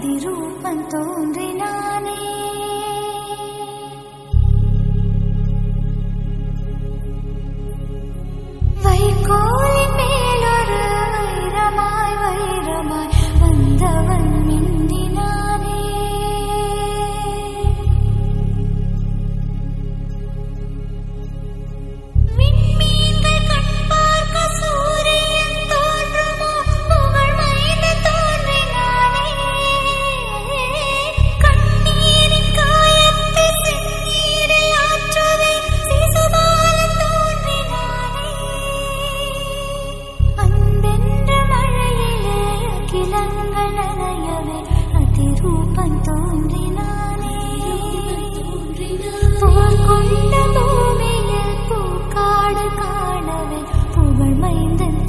அதிரூபம் தோன்றினானே. வைக்கோலின் மேலொரு வைரமாய் வைரமாய் வந்தவன் மின்னினானே. விண்மீன்கள் கண் பார்க்க சூரியன் தோன்றுமோ புகழ் மைந்தன் தோன்றினானே. கண்ணீரின் காயத்தை செந்நீரில் ஆற்றுவே சிசுபாலன் தோன்றினானே. அன்பென்ற மழையிலே கிளங்கள் நனையவே அதிரூபம் தோன்றினானே. போர் கொண்ட பூமியில் பூக்காடு காணவே புகழ் மைந்தன்